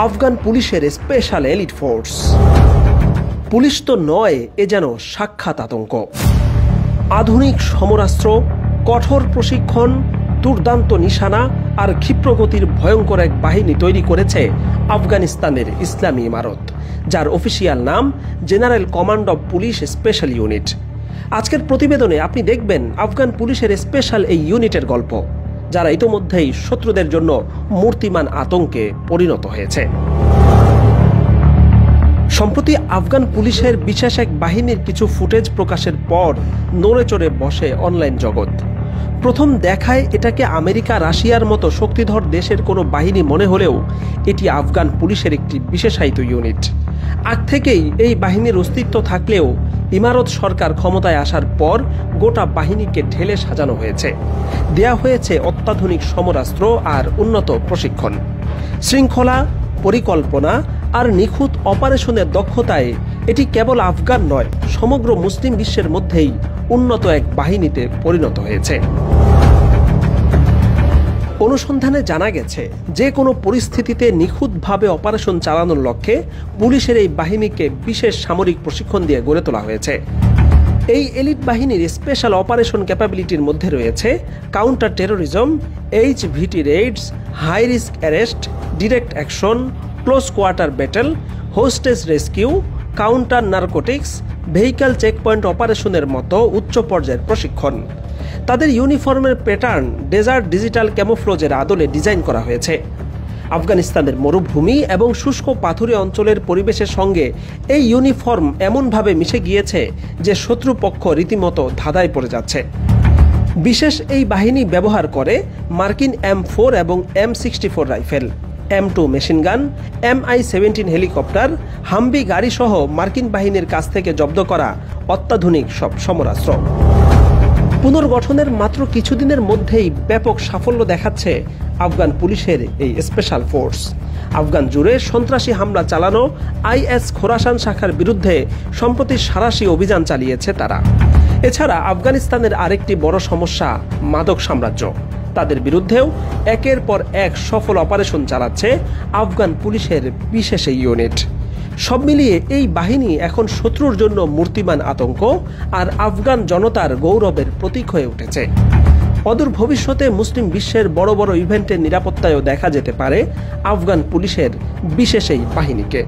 আফগান পুলিশের special elite force. Police তো নয়, এ যেন সাক্ষাৎ আতঙ্ক। আধুনিক সমরাস্ত্র, কঠোর প্রশিক্ষণ, দুর্দান্ত নিশানা আর ক্ষিপ্রগতির ভয়ঙ্কর এক বাহিনী তৈরি করেছে আফগানিস্তানের ইসলামী ইমারত, যার অফিসিয়াল নাম general command of police special unit. আজকের প্রতিবেদনে আপনি দেখবেন আফগান পুলিশের স্পেশাল এই ইউনিটের গল্প, যারা ইতোমধ্যেই শত্রুদের জন্য মূর্তিমান আতঙ্কে পরিণত হয়েছে। সম্প্রতি আফগান পুলিশের বিশেষ এক বাহিনীর কিছু ফুটেজ প্রকাশের পর নড়ে চড়ে বসে অনলাইন জগৎ। প্রথম দেখায় এটাকে আমেরিকা, রাশিয়ার মতো শক্তিধর দেশের কোনো বাহিনী মনে হলেও এটি আফগান পুলিশের একটি বিশেষায়িত ইউনিট। আগ থেকেই এই বাহিনীর অস্তিত্ব থাকলেও ইমারত সরকার ক্ষমতায় আসার পর গোটা বাহিনীকে ঢেলে সাজানো হয়েছে, দেয়া হয়েছে অত্যাধুনিক সমরাস্ত্র আর উন্নত প্রশিক্ষণ। শৃঙ্খলা, পরিকল্পনা আর নিখুঁত অপারেশনের দক্ষতায় এটি কেবল আফগান নয়, সমগ্র মুসলিম বিশ্বের মধ্যেই উন্নত এক বাহিনীতে পরিণত হয়েছে। অনুসন্ধানে জানা গেছে, যে কোনো পরিস্থিতিতে নিখুঁতভাবে অপারেশন চালানোর লক্ষ্যে পুলিশের এই বাহিনীকে বিশেষ সামরিক প্রশিক্ষণ দিয়ে গড়ে তোলা হয়েছে। এই এলিট বাহিনীর স্পেশাল অপারেশন ক্যাপাবিলিটির মধ্যে রয়েছে counter terrorism, HVT raids, high risk arrest, direct action, close quarter battle, hostage rescue, counter narcotics, vehicle checkpoint অপারেশনের মতো উচ্চ পর্যায়ের প্রশিক্ষণ। তাদের ইউনিফর্মের প্যাটার্ন ডেজার্ট ডিজিটাল ক্যামোফ্লোজের আদলে ডিজাইন করা হয়েছে। আফগানিস্তানের মরুভূমি এবং শুষ্ক পাথুরে অঞ্চলের পরিবেশের সঙ্গে এই ইউনিফর্ম এমনভাবে মিশে গিয়েছে যে শত্রুপক্ষ রীতিমতো ধাঁধায় পড়ে যাচ্ছে। বিশেষ এই বাহিনী ব্যবহার করে মার্কিন M4 এবং M64 rifle, M2 machine gun, MI-17 helicopter, হাম্বি গাড়ি সহ মার্কিন বাহিনীর কাছ থেকে জব্দ করা অত্যাধুনিক সব সমরাস্ত্র। পুনর্গঠনের মাত্র কিছুদিনের মধ্যেই ব্যাপক সাফল্য দেখাচ্ছে আফগান পুলিশের এই স্পেশাল ফোর্স। আফগান জুড়ে সন্ত্রাসী হামলা চালানো IS খোরাসান শাখার বিরুদ্ধে সম্প্রতি সাঁড়াশি অভিযান চালিয়েছে তারা। এছাড়া আফগানিস্তানের আরেকটি বড় সমস্যা মাদক সাম্রাজ্য। তাদের বিরুদ্ধেও একের পর এক সফল অপারেশন চালাচ্ছে আফগান পুলিশের বিশেষ এই ইউনিট। সব মিলিয়ে এই বাহিনী এখন শত্রুর জন্য মূর্তিমান আতঙ্ক আর আফগান জনতার গৌরবের প্রতীক হয়ে উঠেছে। অদূর ভবিষ্যতে মুসলিম বিশ্বের বড় বড় ইভেন্টের নিরাপত্তায়ও দেখা যেতে পারে আফগান পুলিশের বিশেষ এই বাহিনীকে।